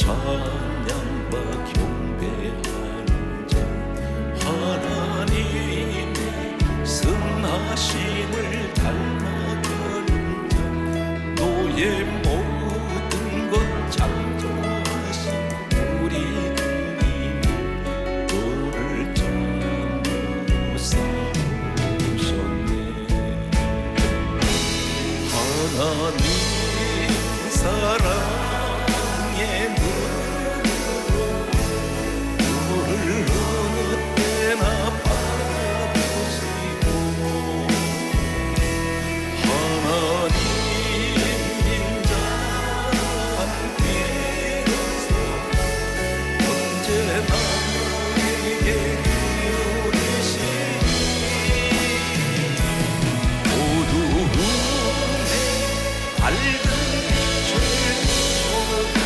찬양과 경배하는 자 하나님의 선하심을 닮아가는 자 너의 모든 것 창조하신 우리 주님이 너를 참으사 오셨네. 하나님 사랑의 눈으로 너를 어느 때나 바라보시고 하나님 인자 함께해서 언제나 나에게 기울이시니 어두움에 밝은 빛을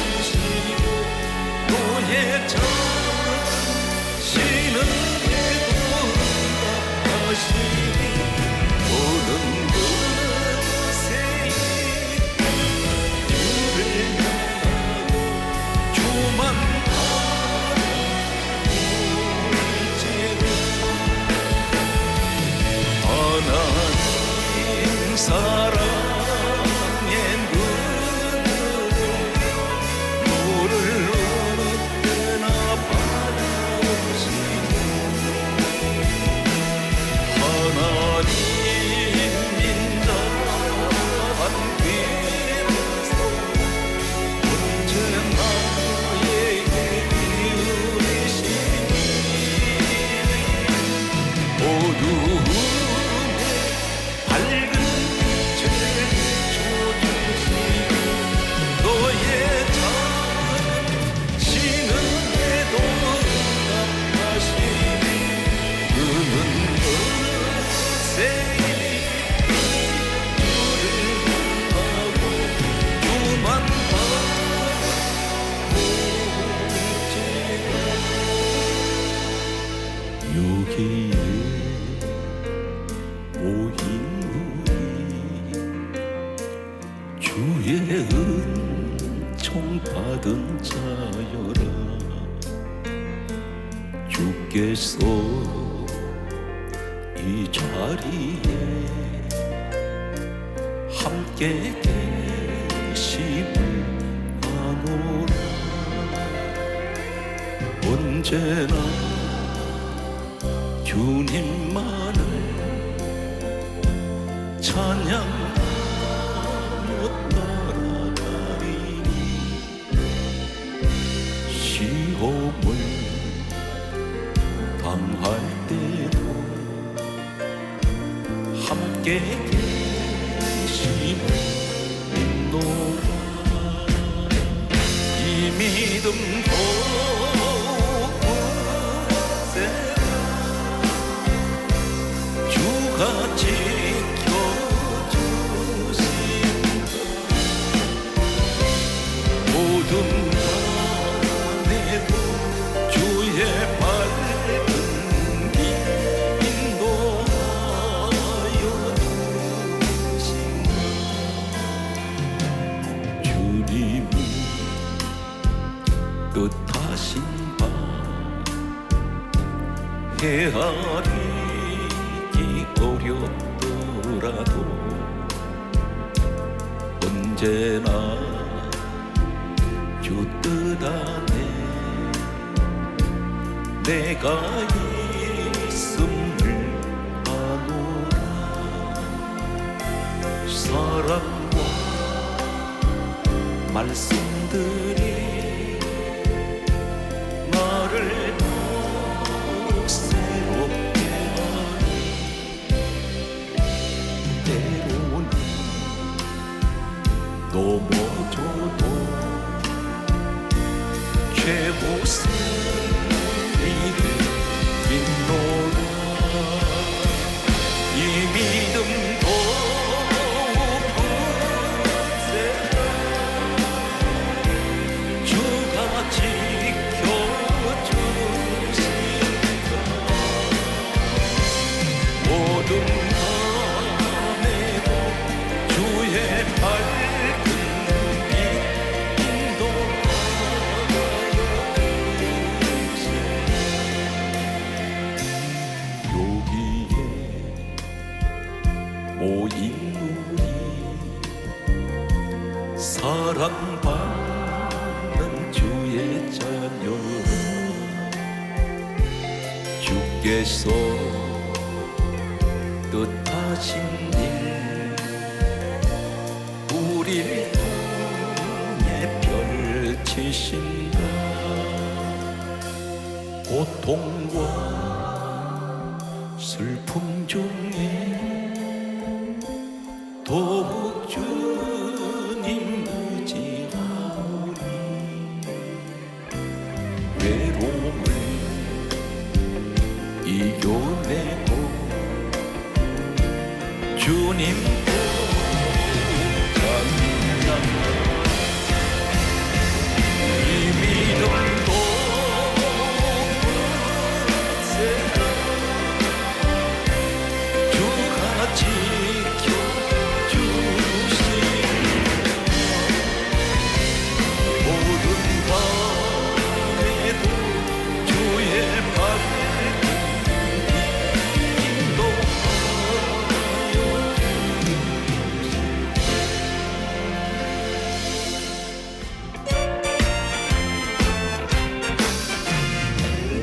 비춰주시고 너의 작은 신음에도 응답하시니 오는 곳에 주를 향하고 주만 바라볼지는 하나님 사랑의 눈으로 너를 어느 때나 바라보시고 하나님 인자 함께해서 언제나 나에게 기울이시니 어두움에 밝은 빛을 비춰주시고 너의 작은 신음에도 응답하시니 그는 어느새 주를 향하고 주만 바라볼지라. 여기에 모인 우리 주의 은총 받은 자여라. 주께서 이 자리에 함께 계심을 아노라. 언제나 주님만을 찬양하며 따라가리니 시험을 당할 때도 함께 계심을 믿노라. 이 믿음 주가 지켜주신다. 모든 밤에도 주의 밝은 빛 인도하여 주신다. 주님이 뜻하신 바 헤아리기 어렵더라도 언제나 주 뜻 안에 내가 있음을 아노라. 사랑과 말씀들이 나를 더욱 새롭게 하니 때로는 넘어져도 죄 못쓸 일을 믿노라. 이 믿음도 주가 지켜주신다. 모든 밤에도 주의 밝은 빛 인도하여 주께서 뜻하신 일 우리를 통해 펼치신다. 고통과 슬픔 중에 더욱 주님 의지하오니 외로움을 이겨내고 주님 찬양하며 이 믿음도 세라 주가 지켜주신 모든 밤에도 주의 발길을 인도하여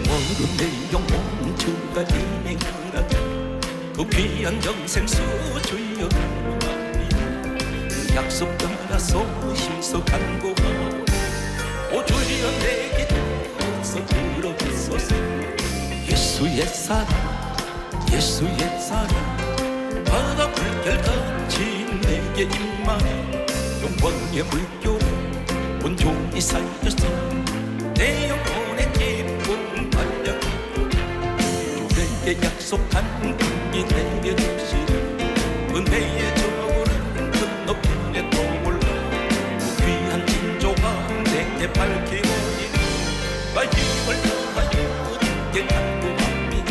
모든 내 영혼 주가 인행하라 그 귀한 영생수 주여 감사합니다. 그 약속 따라서 힘써 간구하오니 오 주여 내게 도서 들어주소서. 예수의 사랑 예수의 사랑 바다 물결같이 내게 임하여 영광의 물결에 온종일 살려서 내 영혼의 기쁨 발령하고 주에게 약속한 이 내게 주시는 은혜의 저울은 큰 높이에 떠올라 그 귀한 진조가 내게 밝히오니 나 힘을 다하여 주께 간구합니다.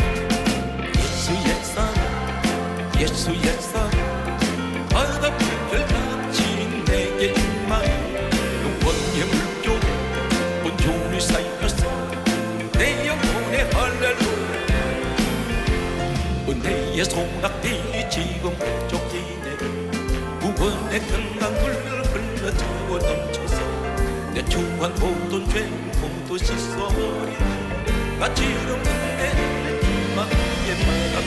예수의 사랑 예수의 사랑 바다 물결같이 내게 임하여 영원의 물결에 온종일 살려서 내 영혼의 할렐루야 은혜의 소낙비 지금 쫓기네 구원의 큰 강물 흘러지고 넘쳐서 내 주한 모든 죄 모두 씻어버리 까지름 은혜를 임하게 바랍니다.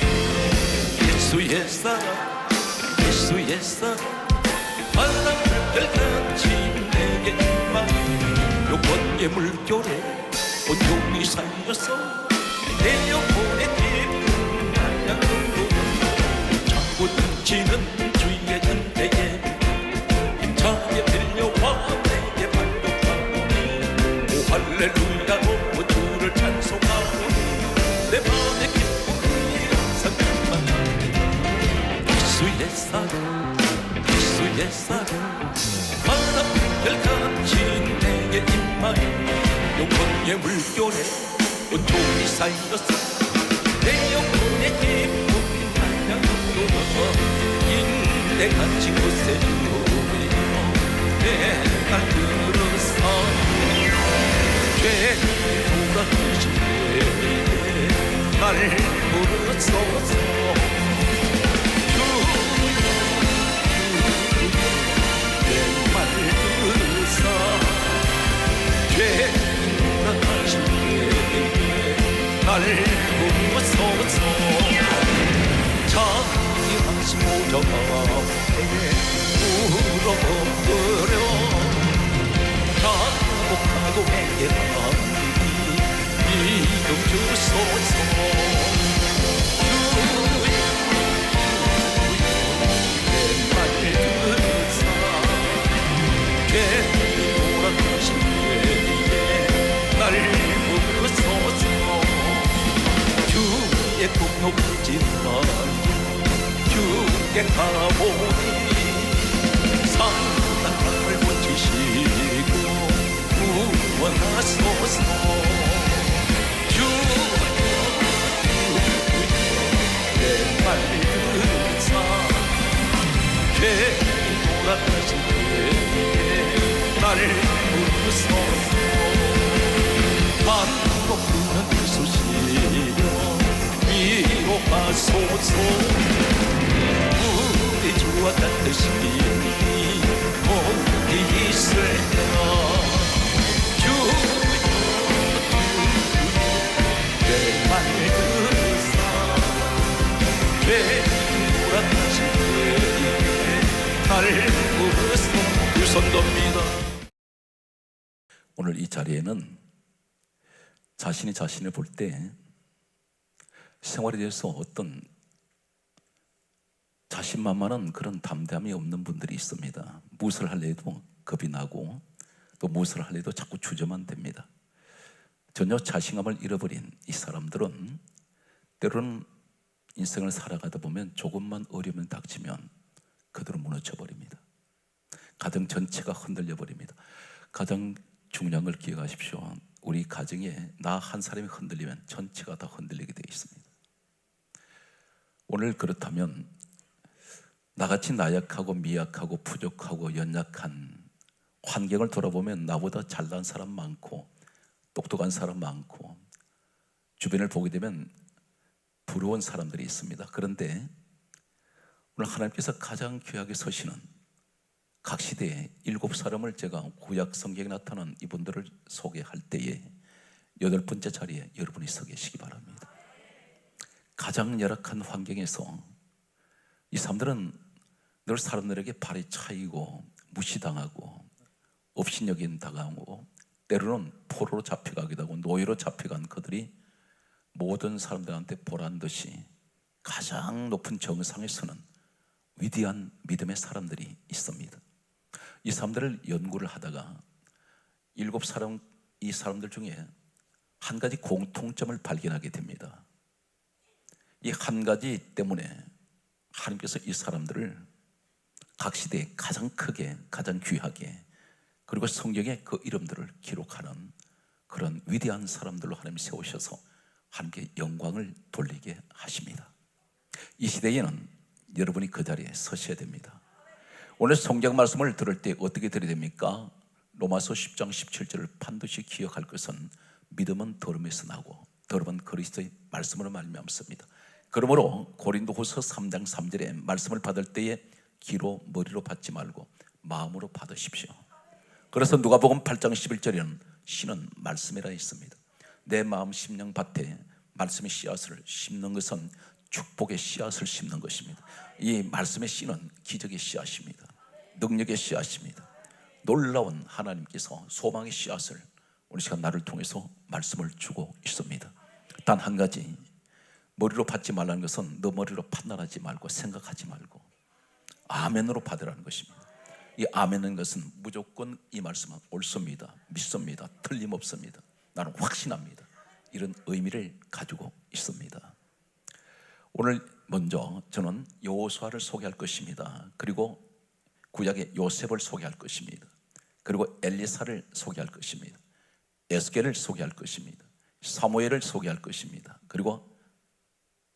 예수의 사랑 예수의 사랑 바람 물결같이 내게 임하여 영원의 물결에 온종일 살려서 내 영혼의 기쁨 자꾸 넘치는 주의 은혜에 힘차게 들려와 내게 반복하오니 오 할렐루야로 주를 찬송하오니 내 맘의 기쁨이 항상 충만합니다. 예수의 사랑 예수의 사랑 바람 물결같이 내게 임하여 영원의 물결에 온종일 살려서 내 영혼의 기쁨 내가 진 곳에 누우며 내가 들어서 죄 돌아가시네 날 부르소서. 내 말 들으사 죄 돌아가시네 날 부르소서. 자기하신 모자가 울어버려 가곡하고 내게 믿음 주소서. 내 말 들으사 죄 돌아가신 때에 날 부르소서. 주의 공로 부지만 주께 가보니 상당한 걸 고치시고 구원하소서. 내 말 들으사 죄 돌아가신 때에 날 부르소서. 반복하는 그 소식이여 위로하소서. 우리 주와 같으신 어디 있을까. 주 내 말 들으사 선도입니다. 오늘 이 자리에는 자신이 자신을 볼 때 생활에 대해서 어떤 자신만만한 그런 담대함이 없는 분들이 있습니다. 무엇을 할래 해도 겁이 나고 또 무엇을 할래 해도 자꾸 주저만 됩니다. 전혀 자신감을 잃어버린 이 사람들은 때로는 인생을 살아가다 보면 조금만 어려움이 닥치면 그대로 무너져버립니다. 가정 전체가 흔들려 버립니다. 가장 중요한 걸 기억하십시오. 우리 가정에 나 한 사람이 흔들리면 전체가 다 흔들리게 되어 있습니다. 오늘 그렇다면 나같이 나약하고 미약하고 부족하고 연약한 환경을 돌아보면 나보다 잘난 사람 많고 똑똑한 사람 많고 주변을 보게 되면 부러운 사람들이 있습니다. 그런데 오늘 하나님께서 가장 귀하게 서시는 각 시대의 7사람을 제가 구약 성경에 나타난 이분들을 소개할 때에 8번째 자리에 여러분이 서 계시기 바랍니다. 가장 열악한 환경에서 이 사람들은 늘 사람들에게 발이 차이고 무시당하고 업신여긴 당하고 때로는 포로로 잡혀가기도 하고 노예로 잡혀간 그들이 모든 사람들한테 보란듯이 가장 높은 정상에 서는 위대한 믿음의 사람들이 있습니다. 이 사람들을 연구를 하다가 7사람, 이 사람들 중에 한 가지 공통점을 발견하게 됩니다. 이 한 가지 때문에 하나님께서 이 사람들을 각 시대에 가장 크게, 가장 귀하게, 그리고 성경에 그 이름들을 기록하는 그런 위대한 사람들로 하나님이 세우셔서 하나님께 영광을 돌리게 하십니다. 이 시대에는 여러분이 그 자리에 서셔야 됩니다. 오늘 성경 말씀을 들을 때 어떻게 들어야 됩니까? 로마서 10장 17절을 반드시 기억할 것은 믿음은 들음에서 나고 들음은 그리스도의 말씀으로 말미암습니다. 그러므로 고린도후서 3장 3절에 말씀을 받을 때에 귀로 머리로 받지 말고 마음으로 받으십시오. 그래서 누가복음 8장 11절에는 씨는 말씀이라 있습니다. 내 마음 심령 밭에 말씀의 씨앗을 심는 것은 축복의 씨앗을 심는 것입니다. 이 말씀의 씨는 기적의 씨앗입니다. 능력의 씨앗입니다. 놀라운 하나님께서 소망의 씨앗을 오늘 시간 나를 통해서 말씀을 주고 있습니다. 단 한 가지, 머리로 받지 말라는 것은 너 머리로 판단하지 말고 생각하지 말고 아멘으로 받으라는 것입니다. 이 아멘은 것은 무조건 이 말씀은 옳습니다, 믿습니다, 틀림없습니다, 나는 확신합니다, 이런 의미를 가지고 있습니다. 오늘 먼저 저는 여호수아를 소개할 것입니다. 그리고 구약의 요셉을 소개할 것입니다. 그리고 엘리사를 소개할 것입니다. 에스겔을 소개할 것입니다. 사무엘을 소개할 것입니다. 그리고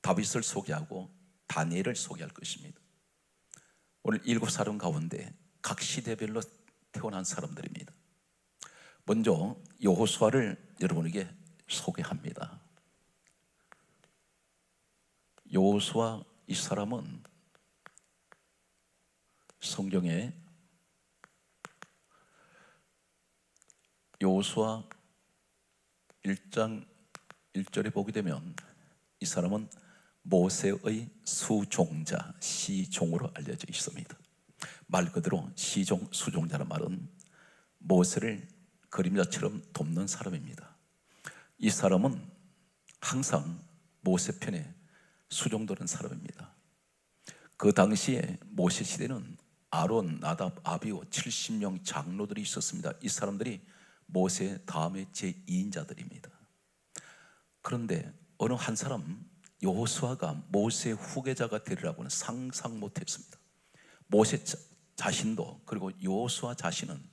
다윗을 소개하고 다니엘을 소개할 것입니다. 오늘 7사람 가운데 각 시대별로 태어난 사람들입니다. 먼저 여호수아를 여러분에게 소개합니다. 여호수아, 이 사람은 성경에 여호수아 1장 1절에 보게 되면 이 사람은 모세의 수종자, 시종으로 알려져 있습니다. 말 그대로 시종, 수종자란 말은 모세를 그림자처럼 돕는 사람입니다. 이 사람은 항상 모세 편에 수종되는 사람입니다. 그 당시에 모세 시대는 아론, 나답, 아비후 70명 장로들이 있었습니다. 이 사람들이 모세 다음에 제2인자들입니다. 그런데 어느 한 사람 여호수아가 모세 후계자가 되리라고는 상상 못했습니다. 모세 자신도 그리고 여호수아 자신은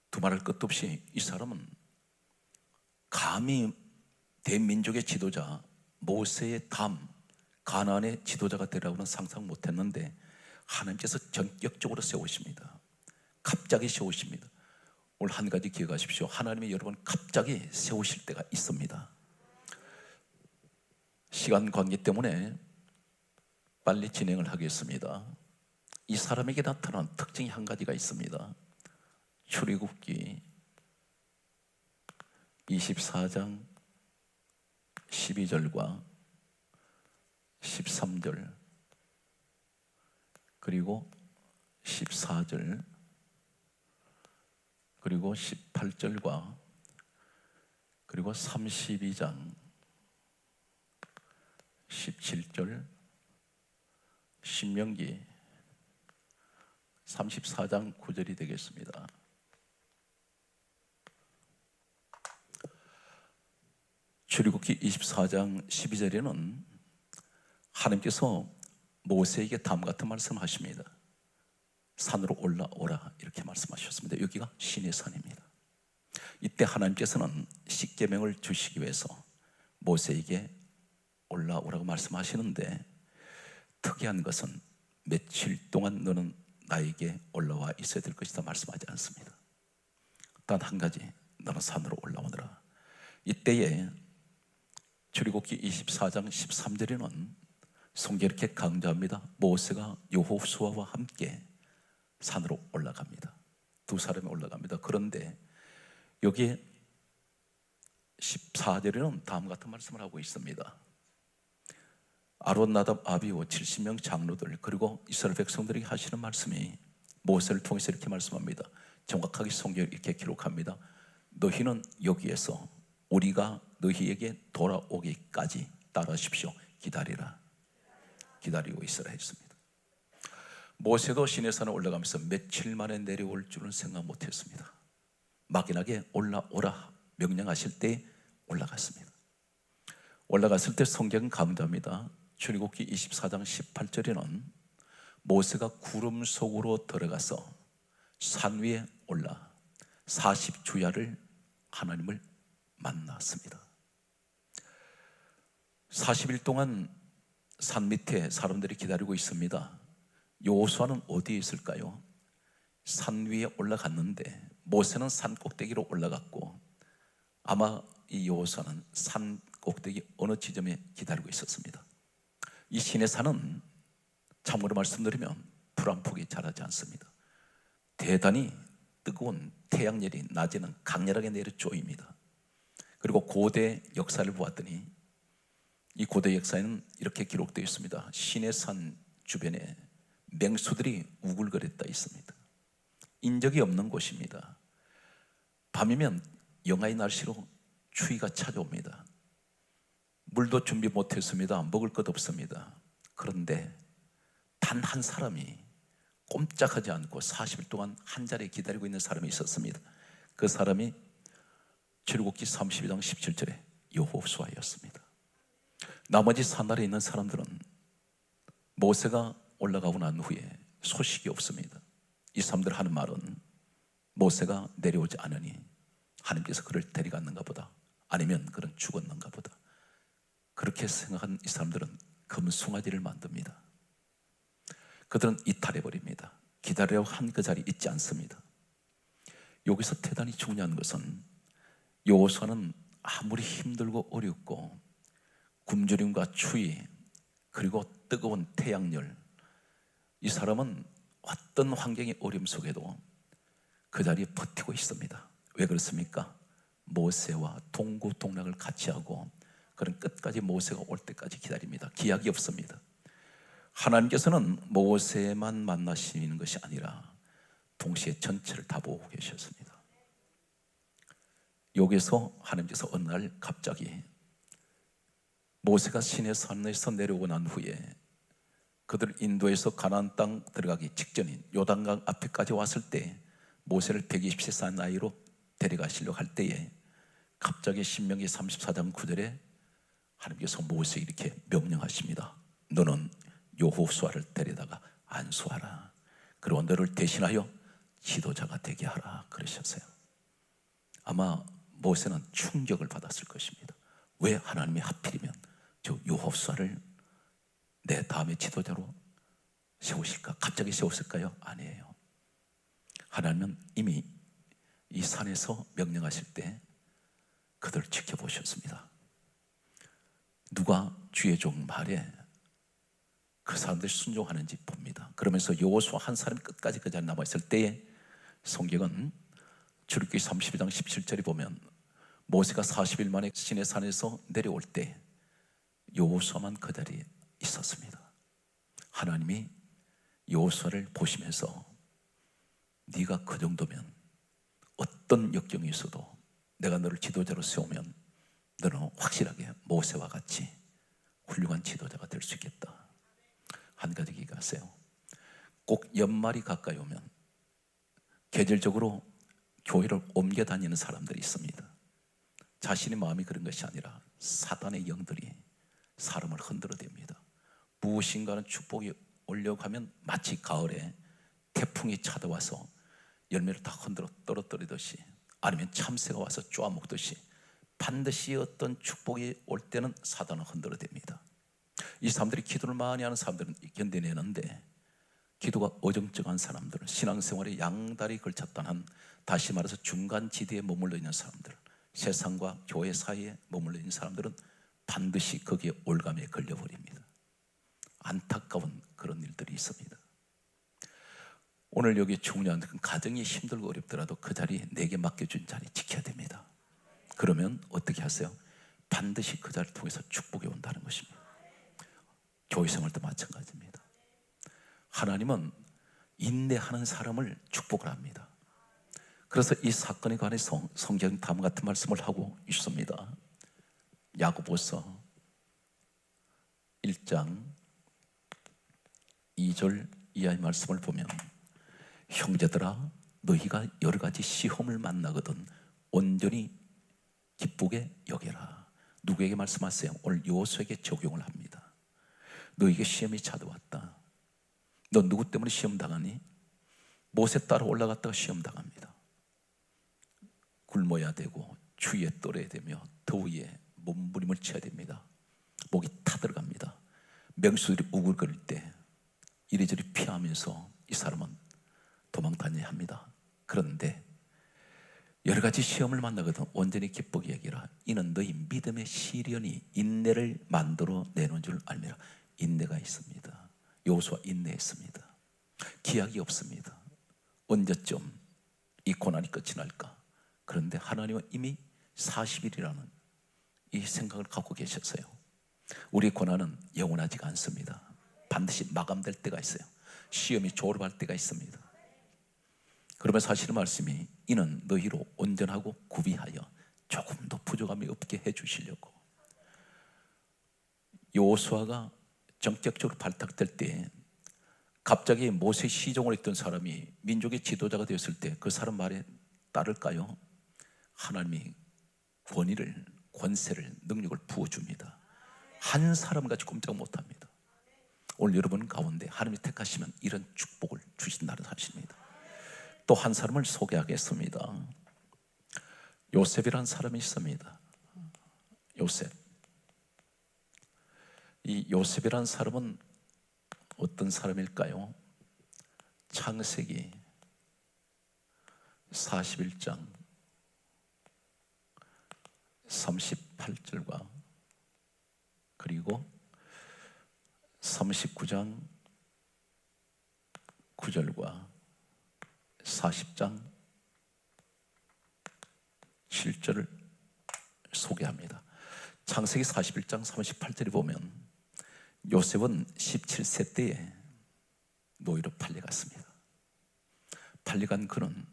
두말할 것도 없이 이 사람은 감히 대민족의 지도자 모세의 다음 가나안의 지도자가 되리라고는 상상 못했는데 하나님께서 전격적으로 세우십니다. 갑자기 세우십니다. 오늘 한 가지 기억하십시오. 하나님이 여러분 갑자기 세우실 때가 있습니다. 시간 관계 때문에 빨리 진행을 하겠습니다. 이 사람에게 나타난 특징이 한 가지가 있습니다. 출애굽기 24장 12절과 13절 그리고 14절 그리고 18절과 그리고 32장 17절, 신명기 34장 9절이 되겠습니다. 출애굽기 24장 12절에는 하나님께서 모세에게 다음과 같은 말씀하십니다. 산으로 올라오라 이렇게 말씀하셨습니다. 여기가 신의 산입니다. 이때 하나님께서는 십계명을 주시기 위해서 모세에게 올라오라고 말씀하시는데, 특이한 것은 며칠 동안 너는 나에게 올라와 있어야 될 것이다 말씀하지 않습니다. 단 한 가지, 너는 산으로 올라오너라. 이때에 출애굽기 24장 13절에는 성경이 이렇게 강조합니다. 모세가 여호수아와 함께 산으로 올라갑니다. 두 사람이 올라갑니다. 그런데 여기 14절에는 다음 같은 말씀을 하고 있습니다. 아론, 나답, 아비후 70명 장로들 그리고 이스라엘 백성들에게 하시는 말씀이 모세를 통해서 이렇게 말씀합니다. 정확하게 성경을 이렇게 기록합니다. 너희는 여기에서 우리가 너희에게 돌아오기까지 따라하십시오. 기다리라. 기다리고 있으라 했습니다. 모세도 시내산에 올라가면서 며칠 만에 내려올 줄은 생각 못했습니다. 막연하게 올라오라 명령하실 때 올라갔습니다. 올라갔을 때 성경은 강조합니다. 출애굽기 24장 18절에는 모세가 구름 속으로 들어가서 산 위에 올라 40주야를 하나님을 만났습니다. 40일 동안 산 밑에 사람들이 기다리고 있습니다. 여호수아는 어디에 있을까요? 산 위에 올라갔는데 모세는 산 꼭대기로 올라갔고, 아마 이 여호수아는 산 꼭대기 어느 지점에 기다리고 있었습니다. 이 신의 산은 참고로 말씀드리면 풀 한 폭이 자라지 않습니다. 대단히 뜨거운 태양열이 낮에는 강렬하게 내려 쪼입니다. 그리고 고대 역사를 보았더니 이 고대 역사에는 이렇게 기록되어 있습니다. 신의 산 주변에 맹수들이 우글거렸다 있습니다. 인적이 없는 곳입니다. 밤이면 영하의 날씨로 추위가 찾아옵니다. 물도 준비 못했습니다. 먹을 것 없습니다. 그런데 단 한 사람이 꼼짝하지 않고 40일 동안 한 자리에 기다리고 있는 사람이 있었습니다. 그 사람이 출애굽기 32장 17절에 여호수아였습니다. 나머지 산아래 있는 사람들은 모세가 올라가고 난 후에 소식이 없습니다. 이 사람들 하는 말은 모세가 내려오지 않으니 하나님께서 그를 데려갔는가 보다, 아니면 그는 죽었는가 보다, 그렇게 생각한 이 사람들은 금송아지를 만듭니다. 그들은 이탈해버립니다. 기다리려고 한 그 자리에 있지 않습니다. 여기서 대단히 중요한 것은 여호수아는 아무리 힘들고 어렵고 굶주림과 추위 그리고 뜨거운 태양열, 이 사람은 어떤 환경의 어려움 속에도 그 자리에 버티고 있습니다. 왜 그렇습니까? 모세와 동고동락을 같이 하고 그런 끝까지 모세가 올 때까지 기다립니다. 기약이 없습니다. 하나님께서는 모세만 만나시는 것이 아니라 동시에 전체를 다 보고 계셨습니다. 여기서 하나님께서 어느 날 갑자기 모세가 시내 산에서 내려오고 난 후에 그들 인도에서 가나안 땅 들어가기 직전인 요단강 앞에까지 왔을 때 모세를 120세 산 나이로 데려가시려고 할 때에 갑자기 신명기 34장 9절에 하나님께서 모세에게 이렇게 명령하십니다. 너는 여호수아를 데려다가 안수하라. 그리고 너를 대신하여 지도자가 되게 하라 그러셨어요. 아마 모세는 충격을 받았을 것입니다. 왜 하나님이 하필이면 저 여호수아를 내 다음에 지도자로 세우실까? 갑자기 세웠을까요? 아니에요. 하나님은 이미 이 산에서 명령하실 때 그들을 지켜보셨습니다. 누가 주의 종 말에 그 사람들이 순종하는지 봅니다. 그러면서 여호수아 한 사람이 끝까지 그 자리에 남아있을 때에 성경은 출애굽기 32장 17절에 보면 모세가 40일 만에 시내산에서 내려올 때 여호수아만 그 자리에 있었습니다. 하나님이 여호수아를 보시면서 네가 그 정도면 어떤 역경이 있어도 내가 너를 지도자로 세우면 너는 확실하게 모세와 같이 훌륭한 지도자가 될 수 있겠다. 한 가지 기억하세요. 꼭 연말이 가까이 오면 계절적으로 교회를 옮겨 다니는 사람들이 있습니다. 자신의 마음이 그런 것이 아니라 사단의 영들이 사람을 흔들어댑니다. 무엇인가는 축복이 오려고 하면 마치 가을에 태풍이 찾아와서 열매를 다 흔들어 떨어뜨리듯이, 아니면 참새가 와서 쪼아먹듯이 반드시 어떤 축복이 올 때는 사단을 흔들어댑니다. 이 사람들이 기도를 많이 하는 사람들은 견뎌내는데, 기도가 어정쩡한 사람들, 신앙생활에 양다리 걸쳤다는, 다시 말해서 중간지대에 머물러 있는 사람들, 세상과 교회 사이에 머물러 있는 사람들은 반드시 거기에 올감에 걸려버립니다. 안타까운 그런 일들이 있습니다. 오늘 여기 중요한 건, 가정이 힘들고 어렵더라도 그 자리, 내게 맡겨준 자리 지켜야 됩니다. 그러면 어떻게 하세요? 반드시 그 자리를 통해서 축복이 온다는 것입니다. 교회 생활도 마찬가지입니다. 하나님은 인내하는 사람을 축복을 합니다. 그래서 이 사건에 관해서 성경 다음 같은 말씀을 하고 있습니다. 야고보서 1장 2절 이하의 말씀을 보면, 형제들아, 너희가 여러 가지 시험을 만나거든 온전히 기쁘게 여겨라. 누구에게 말씀하세요? 오늘 여호수아에게 적용을 합니다. 너에게 시험이 찾아왔다. 너 누구 때문에 시험 당하니? 모세 따라 올라갔다가 시험 당합니다. 굶어야 되고 추위에 떨어야 되며 더위에 몸부림을 쳐야 됩니다. 목이 타들어갑니다. 맹수들이 우글거릴 때 이리저리 피하면서 이 사람은 도망 다녀야 합니다. 그런데 여러 가지 시험을 만나거든 온전히 기쁘게 여기라. 이는 너희 믿음의 시련이 인내를 만들어 내놓은 줄 알미라. 인내가 있습니다. 여호수아 인내했습니다. 기약이 없습니다. 언제쯤 이 고난이 끝이 날까? 그런데 하나님은 이미 40일이라는 이 생각을 갖고 계셨어요. 우리 고난은 영원하지가 않습니다. 반드시 마감될 때가 있어요. 시험이 졸업할 때가 있습니다. 그러면 사실은 말씀이, 이는 너희로 온전하고 구비하여 조금도 부족함이 없게 해주시려고. 여호수아가 전격적으로 발탁될 때 갑자기 모세 시종을 했던 사람이 민족의 지도자가 되었을 때 그 사람 말에 따를까요? 하나님이 권위를, 권세를, 능력을 부어줍니다. 한 사람같이 꼼짝 못합니다. 오늘 여러분 가운데 하나님이 택하시면 이런 축복을 주신다는 사실입니다. 또 한 사람을 소개하겠습니다. 요셉이라는 사람이 있습니다. 요셉. 이 요셉이라는 사람은 어떤 사람일까요? 창세기 41장 38절과 그리고 39장 9절과 40장 7절을 소개합니다. 창세기 41장 38절에 보면 요셉은 17세 때에 노예로 팔려갔습니다. 팔려간 그는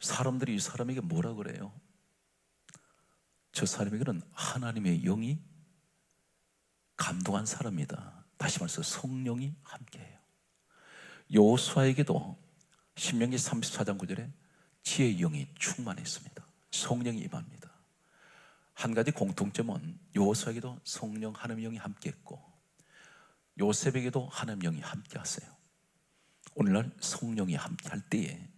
사람들이 이 사람에게 뭐라 그래요? 저 사람에게는 하나님의 영이 감동한 사람이다. 다시 말해서 성령이 함께해요. 여호수아에게도 신명기 34장 9절에 지혜의 영이 충만했습니다. 성령이 임합니다. 한 가지 공통점은 여호수아에게도 성령 하나님의 영이 함께했고 요셉에게도 하나님의 영이 함께하세요. 오늘날 성령이 함께할 때에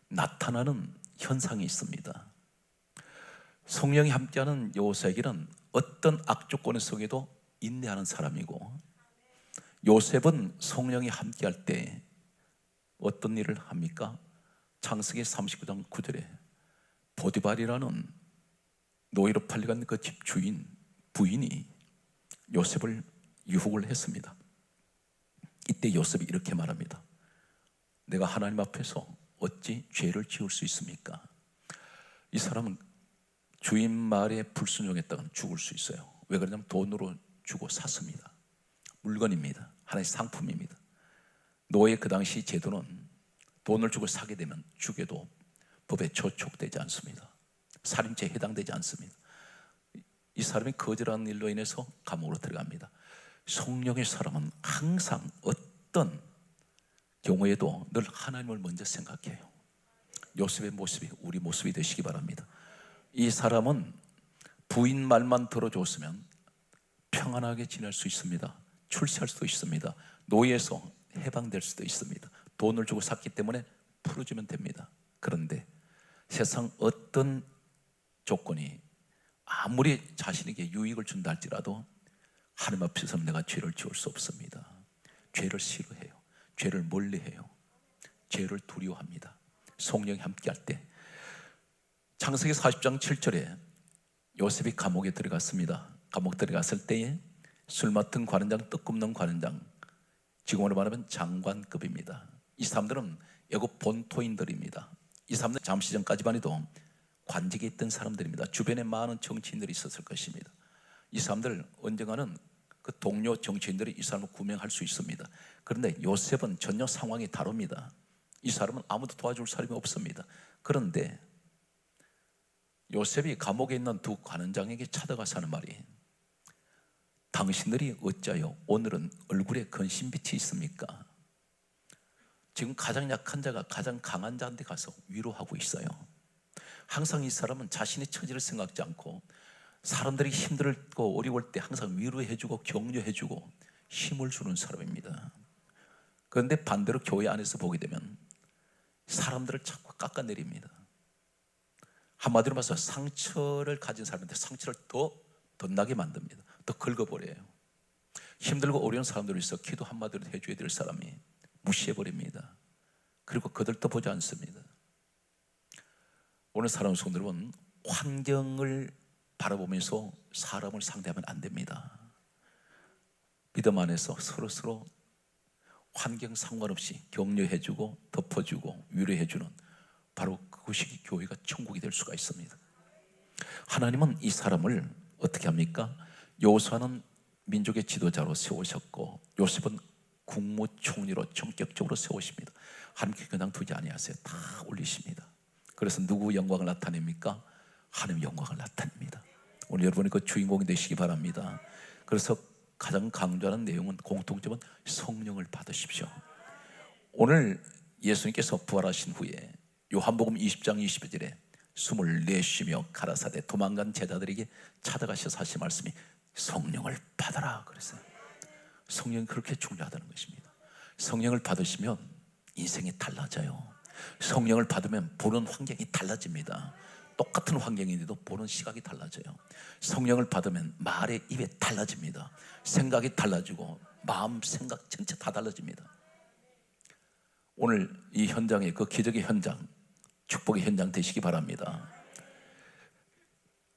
나타나는 현상이 있습니다. 성령이 함께하는 여호수아에게는 어떤 악조건 속에도 인내하는 사람이고, 요셉은 성령이 함께할 때 어떤 일을 합니까? 창세기 39장 9절에 보디발이라는 노예로 팔려간 그 집 부인이 요셉을 유혹을 했습니다. 이때 요셉이 이렇게 말합니다. 내가 하나님 앞에서 어찌 죄를 지을 수 있습니까? 이 사람은 주인 말에 불순종했다가는 죽을 수 있어요. 왜 그러냐면 돈으로 주고 샀습니다. 물건입니다. 하나의 상품입니다. 노예 그 당시 제도는 돈을 주고 사게 되면 죽여도 법에 저촉되지 않습니다. 살인죄에 해당되지 않습니다. 이 사람이 거절하는 일로 인해서 감옥으로 들어갑니다. 성령의 사람은 항상 어떤 경우에도 늘 하나님을 먼저 생각해요. 요셉의 모습이 우리 모습이 되시기 바랍니다. 이 사람은 부인 말만 들어줬으면 평안하게 지낼 수 있습니다. 출세할 수도 있습니다. 노예에서 해방될 수도 있습니다. 돈을 주고 샀기 때문에 풀어주면 됩니다. 그런데 세상 어떤 조건이 아무리 자신에게 유익을 준다 할지라도 하나님 앞에서는 내가 죄를 지을 수 없습니다. 죄를 싫어해요. 죄를 멀리해요. 죄를 두려워합니다. 성령이 함께할 때 창세기 40장 7절에 요셉이 감옥에 들어갔습니다. 감옥 들어갔을 때에 술 맡은 관원장, 떡 굽는 관원장, 지금으로 말하면 장관급입니다. 이 사람들은 애국 본토인들입니다. 이 사람들 잠시 전까지만 해도 관직에 있던 사람들입니다. 주변에 많은 정치인들이 있었을 것입니다. 이 사람들 언젠가는 그 동료 정치인들이 이 사람을 구명할 수 있습니다. 그런데 요셉은 전혀 상황이 다릅니다. 이 사람은 아무도 도와줄 사람이 없습니다. 그런데 요셉이 감옥에 있는 두 관원장에게 찾아가서 하는 말이, 당신들이 어찌하여 오늘은 얼굴에 근심빛이 있습니까? 지금 가장 약한 자가 가장 강한 자한테 가서 위로하고 있어요. 항상 이 사람은 자신의 처지를 생각지 않고 사람들이 힘들고 어려울 때 항상 위로해주고 격려해주고 힘을 주는 사람입니다. 그런데 반대로 교회 안에서 보게 되면 사람들을 자꾸 깎아내립니다. 한마디로 말해서 상처를 가진 사람한테 상처를 더 나게 만듭니다. 더 긁어버려요. 힘들고 어려운 사람들이 있어 기도 한마디로 해줘야 될 사람이 무시해버립니다. 그리고 그들도 보지 않습니다. 오늘 사랑하는 성도 여러분, 환경을 바라보면서 사람을 상대하면 안 됩니다. 믿음 안에서 서로 환경 상관없이 격려해주고 덮어주고 위로해주는, 바로 그것이 교회가 천국이 될 수가 있습니다. 하나님은 이 사람을 어떻게 합니까? 요수아는 민족의 지도자로 세우셨고 요셉은 국무총리로 전격적으로 세우십니다. 하나님께 그냥 두지 아니하세요. 다 올리십니다. 그래서 누구 영광을 나타냅니까? 하나님 영광을 나타냅니다. 오늘 여러분이 그 주인공이 되시기 바랍니다. 그래서 가장 강조하는 내용은, 공통점은 성령을 받으십시오. 오늘 예수님께서 부활하신 후에 요한복음 20장 20절에 24쉬며 가라사대 도망간 제자들에게 찾아가셔서 하신 말씀이 성령을 받아라 그랬어요. 성령이 그렇게 중요하다는 것입니다. 성령을 받으시면 인생이 달라져요. 성령을 받으면 보는 환경이 달라집니다. 똑같은 환경인데도 보는 시각이 달라져요. 성령을 받으면 말의 입에 달라집니다. 생각이 달라지고 마음, 생각 전체 다 달라집니다. 오늘 이 현장에, 그 기적의 현장, 축복의 현장 되시기 바랍니다.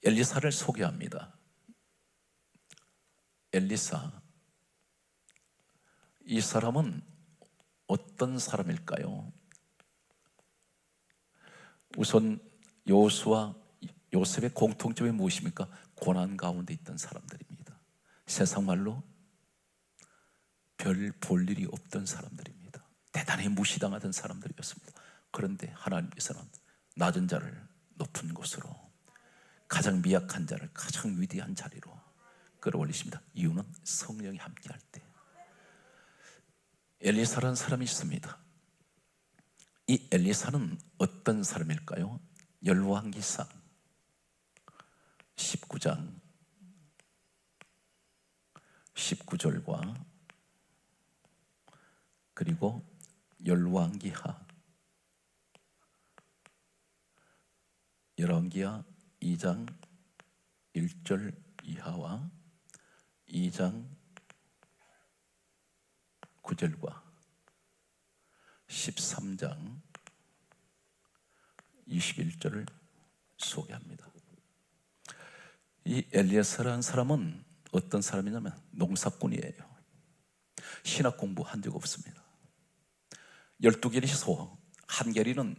엘리사를 소개합니다. 엘리사, 이 사람은 어떤 사람일까요? 우선 요수와 요셉의 공통점이 무엇입니까? 고난 가운데 있던 사람들입니다. 세상 말로 별 볼 일이 없던 사람들입니다. 대단히 무시당하던 사람들이었습니다. 그런데 하나님께서는 낮은 자를 높은 곳으로, 가장 미약한 자를 가장 위대한 자리로 끌어올리십니다. 이유는 성령이 함께할 때. 엘리사라는 사람이 있습니다. 이 엘리사는 어떤 사람일까요? 열왕기상 19장 19절과 그리고 열왕기하 2장 1절 이하와 2장 9절과 13장 21절을 소개합니다. 이 엘리에서라는 사람은 어떤 사람이냐면 농사꾼이에요. 신학 공부한 적 없습니다. 12개리 소, 한 개리는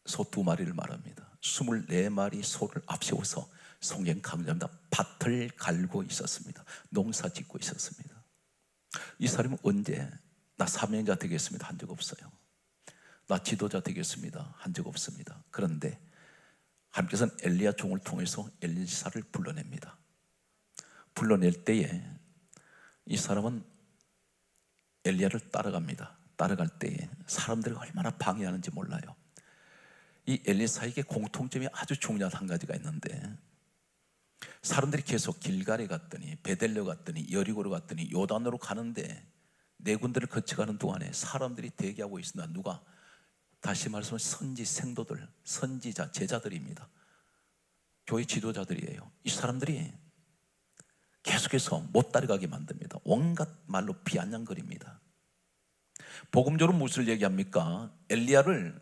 소 2마리를 말합니다. 24마리 소를 앞세워서 성경 강조합니다. 밭을 갈고 있었습니다. 농사 짓고 있었습니다. 이 사람은 언제 나 사명자 되겠습니다 한 적 없어요. 나 지도자 되겠습니다 한 적 없습니다. 그런데 하나님께서는 엘리야 종을 통해서 엘리사를 불러냅니다. 불러낼 때에 이 사람은 엘리야를 따라갑니다. 따라갈 때에 사람들이 얼마나 방해하는지 몰라요. 이 엘리사에게 공통점이 아주 중요한 한 가지가 있는데, 사람들이 계속 길갈에 갔더니 베델레 갔더니 여리고로 갔더니 요단으로 가는데 네 군데를 거쳐가는 동안에 사람들이 대기하고 있습니다. 누가? 다시 말해서 선지 생도들, 선지자, 제자들입니다. 교회 지도자들이에요. 이 사람들이 계속해서 못 따라가게 만듭니다. 온갖 말로 비아냥거립니다. 복음적으로 무엇을 얘기합니까? 엘리야를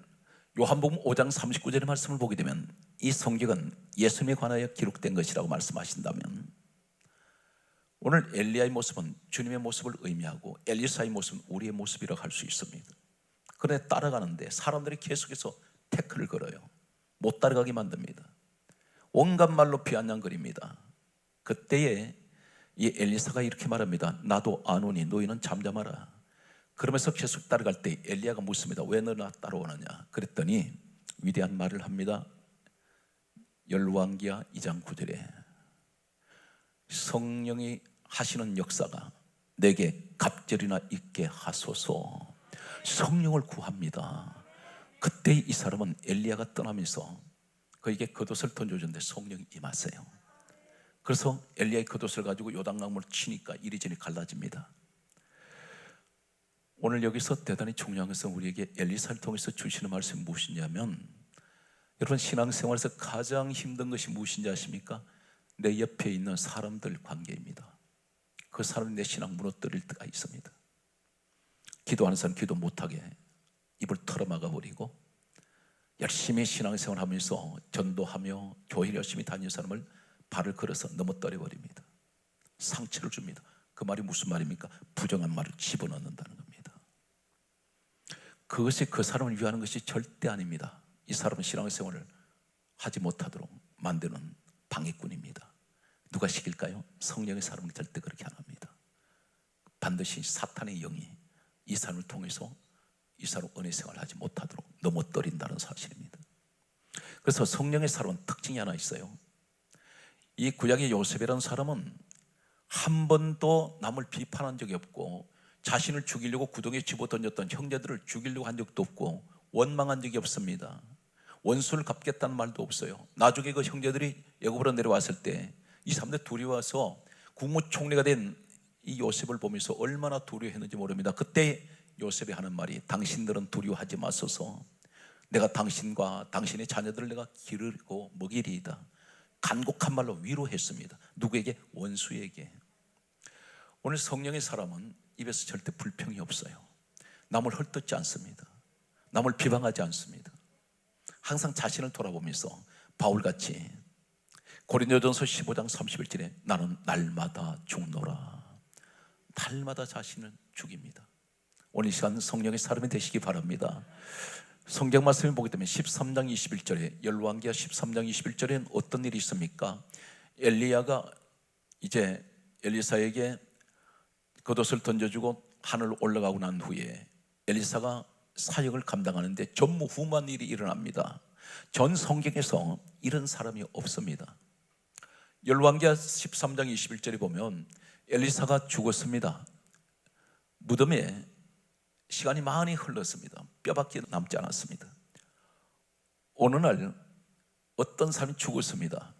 요한복음 5장 39절의 말씀을 보게 되면 이 성경은 예수님에 관하여 기록된 것이라고 말씀하신다면, 오늘 엘리야의 모습은 주님의 모습을 의미하고 엘리사의 모습은 우리의 모습이라고 할 수 있습니다. 그런데 따라가는데 사람들이 계속해서 태클을 걸어요. 못 따라가게 만듭니다. 온갖 말로 비아냥거립니다. 그때에 이 엘리사가 이렇게 말합니다. 나도 아노니 너희는 잠잠하라. 그러면서 계속 따라갈 때 엘리야가 묻습니다. 왜 너나 따라오느냐? 그랬더니 위대한 말을 합니다. 열왕기하 2장 9절에 성령이 하시는 역사가 내게 갑절이나 있게 하소서. 성령을 구합니다. 그때 이 사람은 엘리야가 떠나면서 그에게 겉옷을 던져줬는데 성령이 임하세요. 그래서 엘리야의 겉옷을 가지고 요단강물을 치니까 이리저리 갈라집니다. 오늘 여기서 대단히 중요한 것은 우리에게 엘리사를 통해서 주시는 말씀이 무엇이냐면, 여러분 신앙생활에서 가장 힘든 것이 무엇인지 아십니까? 내 옆에 있는 사람들 관계입니다. 그 사람이 내 신앙 무너뜨릴 때가 있습니다. 기도하는 사람 기도 못하게 입을 털어막아 버리고, 열심히 신앙생활 하면서 전도하며 교회를 열심히 다니는 사람을 발을 걸어서 넘어뜨려 버립니다. 상처를 줍니다. 그 말이 무슨 말입니까? 부정한 말을 집어넣는다는 겁니다. 그것이 그 사람을 위하는 것이 절대 아닙니다. 이 사람은 신앙생활을 하지 못하도록 만드는 방해꾼입니다. 누가 시킬까요? 성령의 사람은 절대 그렇게 안 합니다. 반드시 사탄의 영이 이 사람을 통해서 이 사람 은혜 생활을 하지 못하도록 넘어뜨린다는 사실입니다. 그래서 성령의 사람은 특징이 하나 있어요. 이 구약의 요셉이라는 사람은 한 번도 남을 비판한 적이 없고, 자신을 죽이려고 구덩이에 집어던졌던 형제들을 죽이려고 한 적도 없고, 원망한 적이 없습니다. 원수를 갚겠다는 말도 없어요. 나중에 그 형제들이 애굽으로 내려왔을 때 이 사람들 두려워서 국무총리가 된 이 요셉을 보면서 얼마나 두려워했는지 모릅니다. 그때 요셉이 하는 말이, 당신들은 두려워하지 마소서. 내가 당신과 당신의 자녀들을 내가 기르고 먹이리이다. 간곡한 말로 위로했습니다. 누구에게? 원수에게. 오늘 성령의 사람은 입에서 절대 불평이 없어요. 남을 헐뜯지 않습니다. 남을 비방하지 않습니다. 항상 자신을 돌아보면서 바울같이 고린도전서 15장 31절에 나는 날마다 죽노라. 날마다 자신을 죽입니다. 오늘 이 시간 성령의 사람이 되시기 바랍니다. 성경 말씀을 보게 되면 13장 21절에, 열왕기하 13장 21절에는 어떤 일이 있습니까? 엘리야가 이제 엘리사에게 겉옷을 던져주고 하늘로 올라가고 난 후에 엘리사가 사역을 감당하는데 전무후무한 일이 일어납니다. 전 성경에서 이런 사람이 없습니다. 열왕기하 13장 21절에 보면 엘리사가 죽었습니다. 무덤에 시간이 많이 흘렀습니다. 뼈밖에 남지 않았습니다. 어느 날 어떤 사람이 죽었습니다.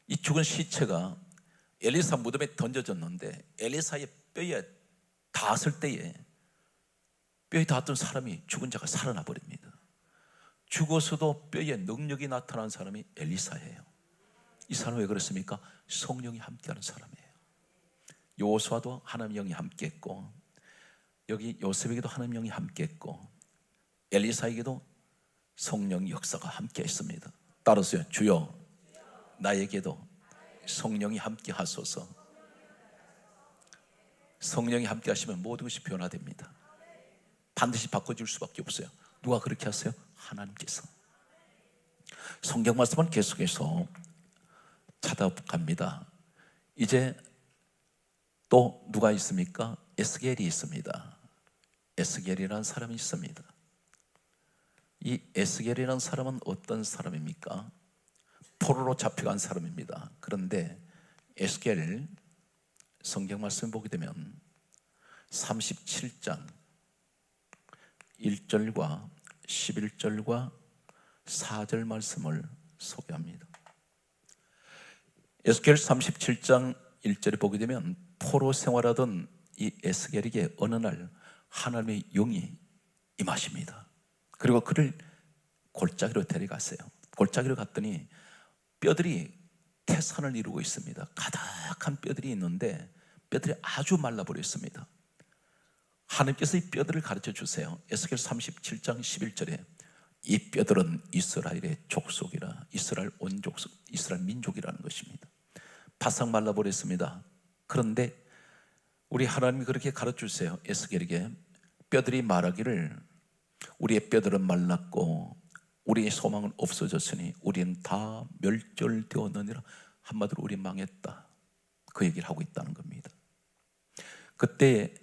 이 죽은 시체가 엘리사 무덤에 던져졌는데 엘리사의 뼈에 닿았을 때에 뼈에 닿았던 사람이, 죽은 자가 살아나 버립니다. 죽어서도 뼈에 능력이 나타난 사람이 엘리사예요. 이 사람은 왜 그렇습니까? 성령이 함께하는 사람이에요. 여호수아도 하나님의 영이 함께했고, 여기 요셉에게도 하나님의 영이 함께했고, 엘리사에게도 성령 역사가 함께했습니다. 따라서요, 주여 나에게도 성령이 함께하소서. 성령이 함께하시면 모든 것이 변화됩니다. 반드시 바꿔줄 수밖에 없어요. 누가 그렇게 하세요? 하나님께서. 성경 말씀은 계속해서 찾아갑니다. 이제 또 누가 있습니까? 에스겔이 있습니다. 에스겔이라는 사람이 있습니다. 이 에스겔이라는 사람은 어떤 사람입니까? 포로로 잡혀간 사람입니다. 그런데 에스겔 성경 말씀 보게 되면 37장 1절과 11절과 4절 말씀을 소개합니다. 에스겔 37장 1절에 보게 되면 포로 생활하던 이 에스겔에게 어느 날 하나님의 영이 임하십니다. 그리고 그를 골짜기로 데려갔어요. 골짜기로 갔더니 뼈들이 태산을 이루고 있습니다. 가득한 뼈들이 있는데 뼈들이 아주 말라버렸습니다. 하나님께서 이 뼈들을 가르쳐 주세요. 에스겔 37장 11절에 이 뼈들은 이스라엘의 족속이라, 이스라엘 온 족속, 이스라엘 민족이라는 것입니다. 바싹 말라버렸습니다. 그런데 우리 하나님이 그렇게 가르쳐 주세요. 에스겔에게 뼈들이 말하기를 우리의 뼈들은 말랐고 우리의 소망은 없어졌으니 우리는 다 멸절되었느니라. 한마디로 우리 망했다, 그 얘기를 하고 있다는 겁니다. 그때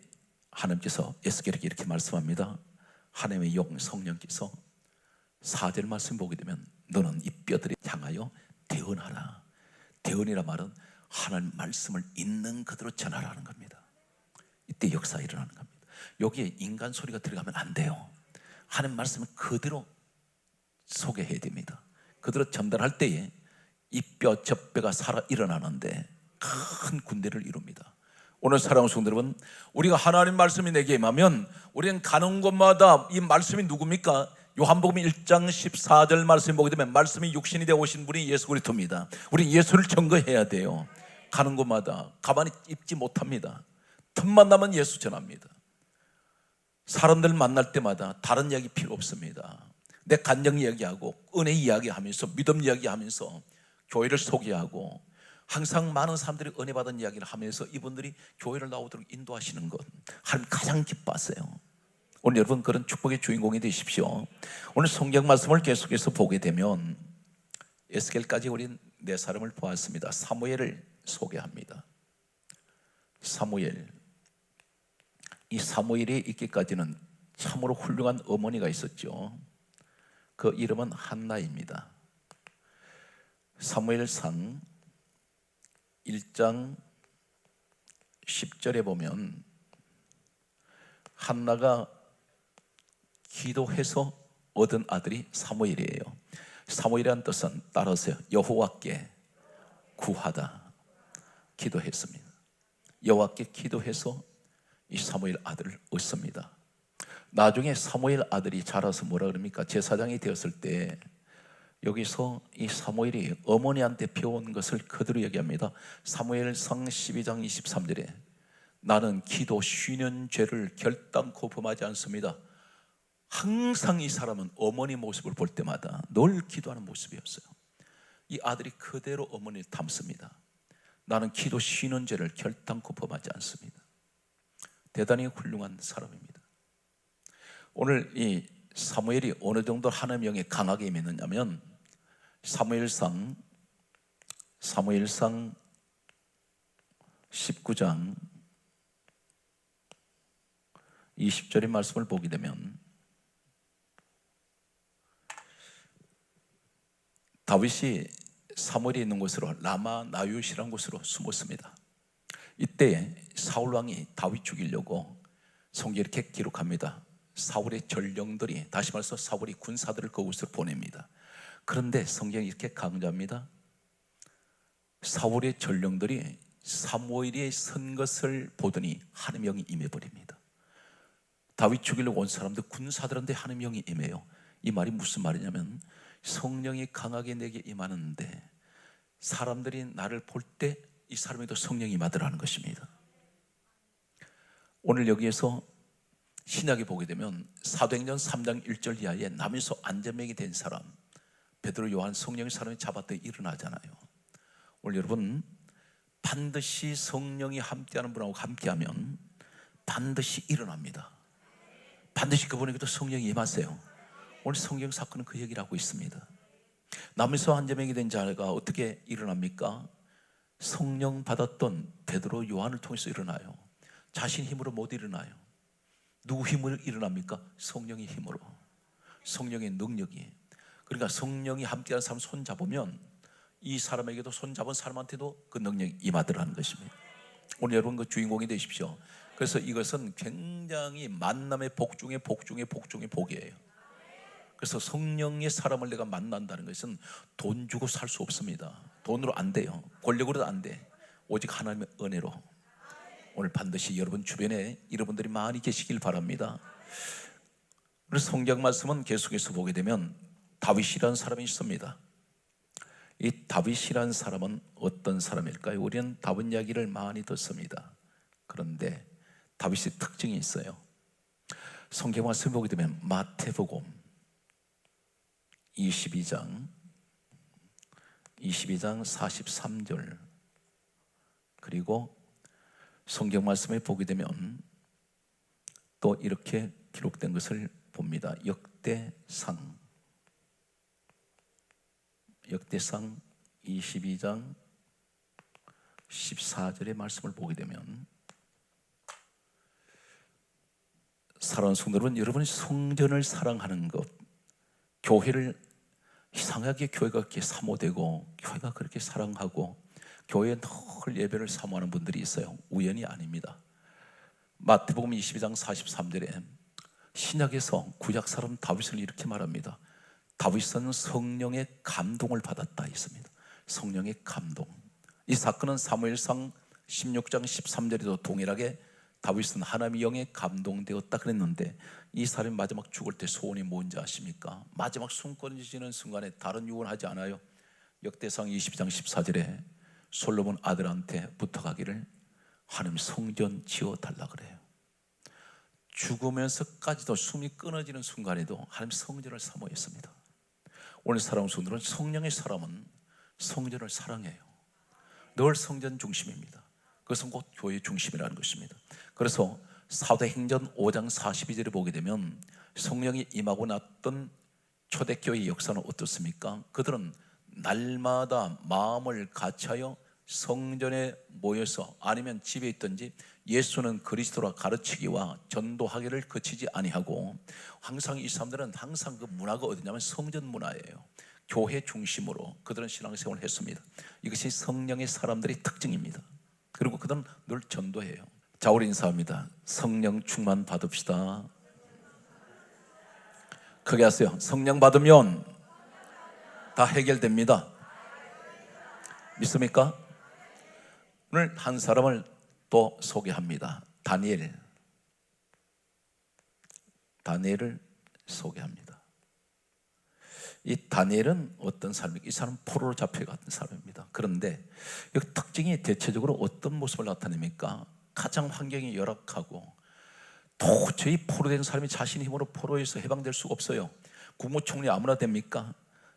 하나님께서 에스겔에게 이렇게 말씀합니다. 하나님의 영 성령께서 4절 말씀 보게 되면 너는 이 뼈들을 향하여 대언하라. 대언이라 말은 하나님 말씀을 있는 그대로 전하라는 겁니다. 이때 역사가 일어나는 겁니다. 여기에 인간 소리가 들어가면 안 돼요. 하나님 말씀을 그대로 소개해야 됩니다. 그대로 전달할 때에 이 뼈 저 뼈가 살아 일어나는데 큰 군대를 이룹니다. 오늘 사랑하는 성도 여러분, 우리가 하나님 말씀이 내게 임하면 우리는 가는 곳마다 이 말씀이 누굽니까? 요한복음 1장 14절 말씀 보게 되면 말씀이 육신이 되어 오신 분이 예수 그리스도입니다. 우리 예수를 증거해야 돼요. 가는 곳마다 가만히 있지 못합니다. 틈만 나면 예수 전합니다. 사람들 만날 때마다 다른 이야기 필요 없습니다. 내 간증 이야기하고 은혜 이야기하면서 믿음 이야기하면서 교회를 소개하고 항상 많은 사람들이 은혜 받은 이야기를 하면서 이분들이 교회를 나오도록 인도하시는 것 하나님 가장 기뻐하세요. 오늘 여러분 그런 축복의 주인공이 되십시오. 오늘 성경 말씀을 계속해서 보게 되면 에스겔까지 우린 네 사람을 보았습니다. 사무엘을 소개합니다. 사무엘, 이 사무엘이 있기까지는 참으로 훌륭한 어머니가 있었죠. 그 이름은 한나입니다. 사무엘상 1장 10절에 보면 한나가 기도해서 얻은 아들이 사무엘이에요. 사무엘이라는 뜻은 따라서요, 여호와께 구하다, 기도했습니다. 여호와께 기도해서 이 사무엘 아들을 얻습니다. 나중에 사무엘 아들이 자라서 뭐라 그럽니까? 제사장이 되었을 때 여기서 이 사무엘이 어머니한테 배운 것을 그대로 얘기합니다. 사무엘상 12장 23절에 나는 기도 쉬는 죄를 결단코 범하지 않습니다. 항상 이 사람은 어머니 모습을 볼 때마다 늘 기도하는 모습이었어요. 이 아들이 그대로 어머니를 닮습니다. 나는 기도 쉬는 죄를 결단코 범하지 않습니다. 대단히 훌륭한 사람입니다. 오늘 이 사무엘이 어느 정도 하나님의 영에 강하게 임했느냐면 사무엘상 19장 20절의 말씀을 보게 되면 다윗이 사무엘이 있는 곳으로 라마 나요시라는 곳으로 숨었습니다. 이때 사울 왕이 다윗 죽이려고 성경에 이렇게 기록합니다. 사울의 전령들이, 다시 말해서 사울이 군사들을 그곳으로 보냅니다. 그런데 성경이 이렇게 강조합니다. 사울의 전령들이 사무엘이 선 것을 보더니 하나님의 영이 임해버립니다. 다윗 죽이려고 온 사람들, 군사들한테 하나님의 영이 임해요. 이 말이 무슨 말이냐면 성령이 강하게 내게 임하는데 사람들이 나를 볼 때 이 사람에도 성령이 임하더라는 것입니다. 오늘 여기에서 신약에 보게 되면 사도행전 3장 1절 이하에 남에서 안전병이 된 사람, 베드로, 요한, 성령의 사람이 잡았더니 일어나잖아요. 오늘 여러분 반드시 성령이 함께하는 분하고 함께하면 반드시 일어납니다. 반드시 그분에게도 성령이 임하세요. 오늘 성경 사건은 그 얘기를 하고 있습니다. 남에서 안전병이 된 자가 어떻게 일어납니까? 성령 받았던 베드로, 요한을 통해서 일어나요. 자신 힘으로 못 일어나요. 누구 힘으로 일어납니까? 성령의 힘으로. 성령의 능력이. 그러니까 성령이 함께하는 사람 손 잡으면 이 사람에게도 손 잡은 사람한테도 그 능력이 임하더라는 것입니다. 오늘 여러분 그 주인공이 되십시오. 그래서 이것은 굉장히 만남의 복 중에 복 중에 복 중에 복이에요. 그래서 성령의 사람을 내가 만난다는 것은 돈 주고 살 수 없습니다. 돈으로 안 돼요. 권력으로도 안 돼. 오직 하나님의 은혜로. 오늘 반드시 여러분 주변에 이런 분들이 많이 계시길 바랍니다. 그래서 성경 말씀은 계속해서 보게 되면 다윗이라는 사람이 있습니다. 이 다윗이라는 사람은 어떤 사람일까요? 우리는 다윗 이야기를 많이 듣습니다. 그런데 다윗의 특징이 있어요. 성경 말씀 보게 되면 마태복음 22장 43절, 그리고 성경 말씀에 보게 되면 또 이렇게 기록된 것을 봅니다. 역대상 22장 14절의 말씀을 보게 되면, 사랑하는 성도 여러분, 여러분이 성전을 사랑하는 것, 교회를 이상하게 교회가 그렇게 사모되고 교회가 그렇게 사랑하고 교회에 늘 예배를 사모하는 분들이 있어요. 우연이 아닙니다. 마태복음 22장 43절에 신약에서 구약 사람 다윗을 이렇게 말합니다. 다윗은 성령의 감동을 받았다 했습니다. 성령의 감동. 이 사건은 사무엘상 16장 13절에도 동일하게 다윗은 하나님의 영에 감동되었다 그랬는데, 이 사람이 마지막 죽을 때 소원이 뭔지 아십니까? 마지막 숨 끊어지는 순간에 다른 유언을 하지 않아요. 역대상 22장 14절에 솔로몬 아들한테 부탁하기를 하나님 성전 지어달라 그래요. 죽으면서까지도 숨이 끊어지는 순간에도 하나님 성전을 사모했습니다. 오늘 사랑하는 성도들은 성령의 사람은 성전을 사랑해요. 늘 성전 중심입니다. 그것은 곧 교회의 중심이라는 것입니다. 그래서 사도행전 5장 42절에 보게 되면 성령이 임하고 났던 초대교회의 역사는 어떻습니까? 그들은 날마다 마음을 같이하여 성전에 모여서, 아니면 집에 있든지 예수는 그리스도라 가르치기와 전도하기를 그치지 아니하고, 항상 이 사람들은 항상 그 문화가 어디냐면 성전 문화예요. 교회 중심으로 그들은 신앙생활을 했습니다. 이것이 성령의 사람들의 특징입니다. 그리고 그들은 늘 전도해요. 자, 우리 인사합니다. 성령 충만 받읍시다. 크게 하세요. 성령 받으면 다 해결됩니다. 믿습니까? 오늘 한 사람을 또 소개합니다. 다니엘을 소개합니다. 이 다니엘은 어떤 사람입니까? 이 사람은 포로로 잡혀간 사람입니다. 그런데 이 특징이 대체적으로 어떤 모습을 나타냅니까? 가장 환경이 열악하고 도저히 포로된 사람이 자신의 힘으로 포로에서 해방될 수가 없어요. 국무총리 아무나 됩니까?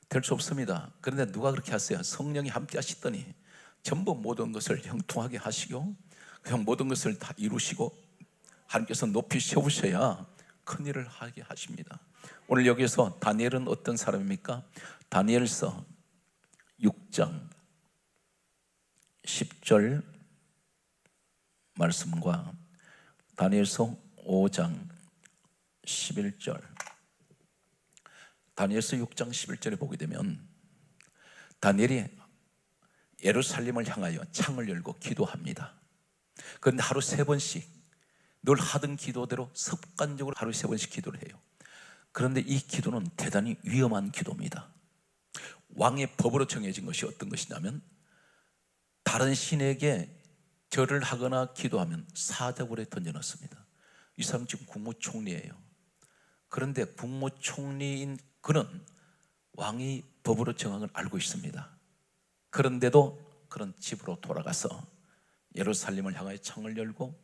될 수 없습니다. 그런데 누가 그렇게 하세요? 성령이 함께 하시더니 전부 모든 것을 형통하게 하시고 그냥 모든 것을 다 이루시고 하나님께서 높이 세우셔야 큰일을 하게 하십니다. 오늘 여기서 다니엘은 어떤 사람입니까? 다니엘서 6장 10절 말씀과 다니엘서 5장 11절, 다니엘서 6장 11절에 보게 되면 다니엘이 예루살렘을 향하여 창을 열고 기도합니다. 그런데 하루 3번씩 늘 하던 기도대로 습관적으로 하루 3번씩 기도를 해요. 그런데 이 기도는 대단히 위험한 기도입니다. 왕의 법으로 정해진 것이 어떤 것이냐면, 다른 신에게 절을 하거나 기도하면 사자굴에 던져넣습니다. 이 사람 지금 국무총리예요. 그런데 국무총리인 그는 왕이 법으로 정한 걸 알고 있습니다. 그런데도 그런 집으로 돌아가서 예루살렘을 향하여 창을 열고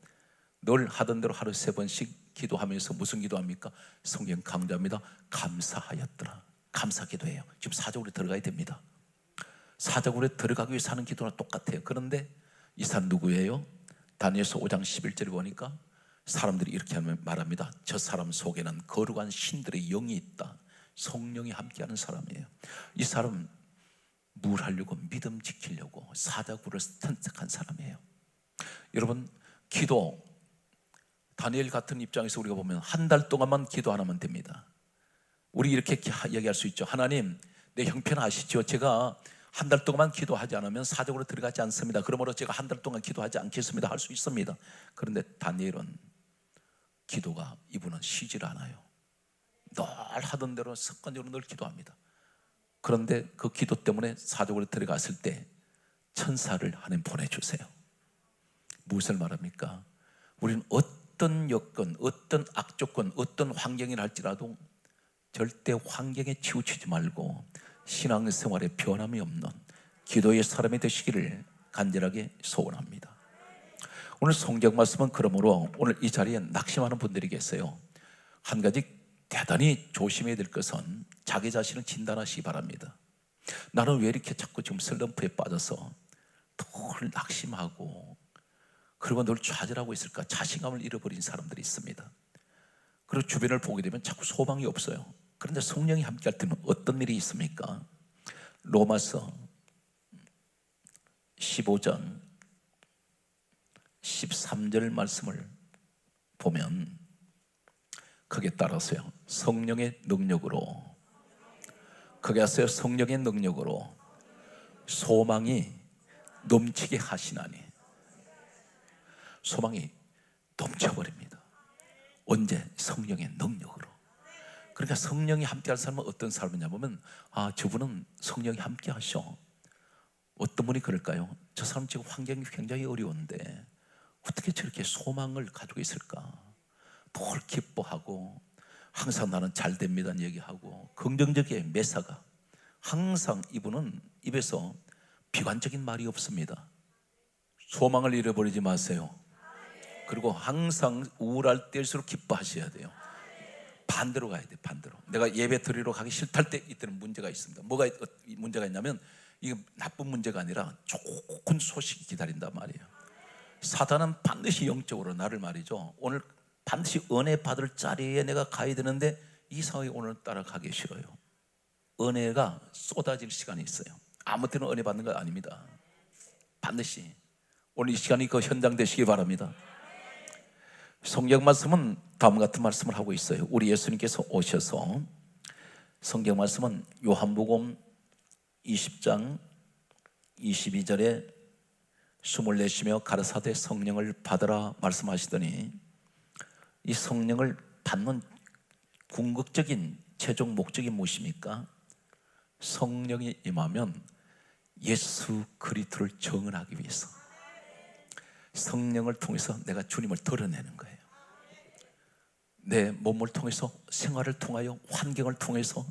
늘 하던 대로 하루 3번씩 기도하면서 무슨 기도합니까? 성경 강조합니다. 감사하였더라. 감사 기도해요. 지금 사자굴에 들어가야 됩니다. 사자굴에 들어가기 위해서 하는 기도랑 똑같아요. 그런데 이 사람 누구예요? 다니엘서 5장 11절에 보니까 사람들이 이렇게 말합니다. 저 사람 속에는 거룩한 신들의 영이 있다. 성령이 함께하는 사람이에요. 이 사람 뭘 하려고? 믿음 지키려고 사자굴을 선택한 사람이에요. 여러분, 기도, 다니엘 같은 입장에서 우리가 보면 한 달 동안만 기도 안 하면 됩니다. 우리 이렇게 얘기할 수 있죠. 하나님, 내 형편 아시죠? 제가 한 달 동안 기도하지 않으면 사적으로 들어가지 않습니다. 그러므로 제가 한 달 동안 기도하지 않겠습니다. 할 수 있습니다. 그런데 다니엘은 기도가, 이분은 쉬질 않아요. 늘 하던 대로 습관적으로 늘 기도합니다. 그런데 그 기도 때문에 사적으로 들어갔을 때 천사를 하나님 보내주세요. 무엇을 말합니까? 우리는 어떤 여건, 어떤 악조건, 어떤 환경이라 할지라도 절대 환경에 치우치지 말고 신앙생활에 변함이 없는 기도의 사람이 되시기를 간절하게 소원합니다. 오늘 성경 말씀은 그러므로 오늘 이 자리에 낙심하는 분들이 계세요. 한 가지 대단히 조심해야 될 것은 자기 자신을 진단하시기 바랍니다. 나는 왜 이렇게 자꾸 지금 슬럼프에 빠져서 늘 낙심하고 그리고 늘 좌절하고 있을까? 자신감을 잃어버린 사람들이 있습니다. 그리고 주변을 보게 되면 자꾸 소망이 없어요. 그런데 성령이 함께할 때는 어떤 일이 있습니까? 로마서 15장 13절 말씀을 보면 거기에 따라서요, 성령의 능력으로, 거기 하세요, 성령의 능력으로 소망이 넘치게 하시나니. 소망이 넘쳐버립니다. 언제? 성령의 능력으로. 그러니까 성령이 함께할 사람은 어떤 사람이냐 보면, 아, 저분은 성령이 함께 하셔. 어떤 분이 그럴까요? 저 사람 지금 환경이 굉장히 어려운데 어떻게 저렇게 소망을 가지고 있을까? 뭘 기뻐하고 항상 나는 잘 됩니다 얘기하고 긍정적이에요. 매사가 항상, 이분은 입에서 비관적인 말이 없습니다. 소망을 잃어버리지 마세요. 그리고 항상 우울할 때일수록 기뻐하셔야 돼요. 반대로 가야 돼. 반대로. 내가 예배 드리러 가기 싫을 때 이때는 문제가 있습니다. 뭐가 문제가 있냐면, 이게 나쁜 문제가 아니라 좋은 소식이 기다린단 말이에요. 사단은 반드시 영적으로 나를 말이죠, 오늘 반드시 은혜 받을 자리에 내가 가야 되는데 이 상황이 오늘 따라가기 싫어요. 은혜가 쏟아질 시간이 있어요. 아무 때나 은혜 받는 거 아닙니다. 반드시 오늘 이 시간이 그 현장 되시기 바랍니다. 성경 말씀은 다음 같은 말씀을 하고 있어요. 우리 예수님께서 오셔서, 성경 말씀은 요한복음 20장 22절에 숨을 내쉬며 가라사대 성령을 받으라 말씀하시더니, 이 성령을 받는 궁극적인 최종 목적이 무엇입니까? 성령이 임하면 예수 그리스도를 정언하기 위해서, 성령을 통해서 내가 주님을 드러내는 거예요. 내 몸을 통해서, 생활을 통하여, 환경을 통해서,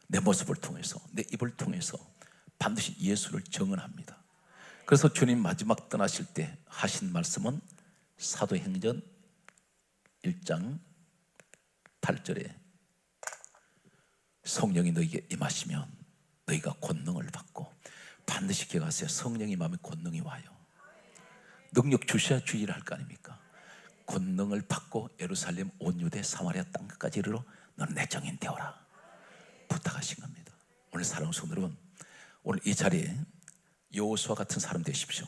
내 모습을 통해서, 내 입을 통해서 반드시 예수를 정언합니다. 그래서 주님 마지막 떠나실 때 하신 말씀은 사도행전 1장 8절에 성령이 너에게 임하시면 너희가 권능을 받고, 반드시 기억하세요. 성령이 임하면 권능이 와요. 능력 주셔야 주의를 할 거 아닙니까? 권능을 받고 예루살렘 온 유대 사마리아 땅끝까지 이르러 너는 내 정인 되어라 부탁하신 겁니다. 오늘 사랑하는 성도 여러분, 오늘 이 자리에 여호수아 같은 사람 되십시오.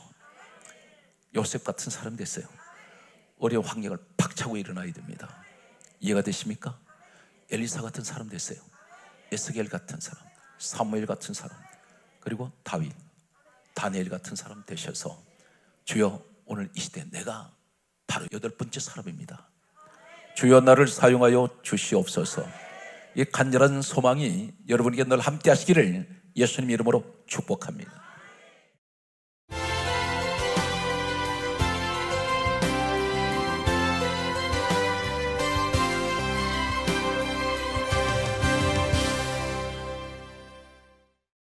요셉 같은 사람 됐어요. 어려운 환경을 박차고 일어나야 됩니다. 이해가 되십니까? 엘리사 같은 사람 됐어요. 에스겔 같은 사람, 사무엘 같은 사람, 그리고 다윗, 다니엘 같은 사람 되셔서, 주여 오늘 이 시대 내가 바로 8번째 사람입니다. 주여 나를 사용하여 주시옵소서. 이 간절한 소망이 여러분에게 늘 함께 하시기를 예수님 이름으로 축복합니다.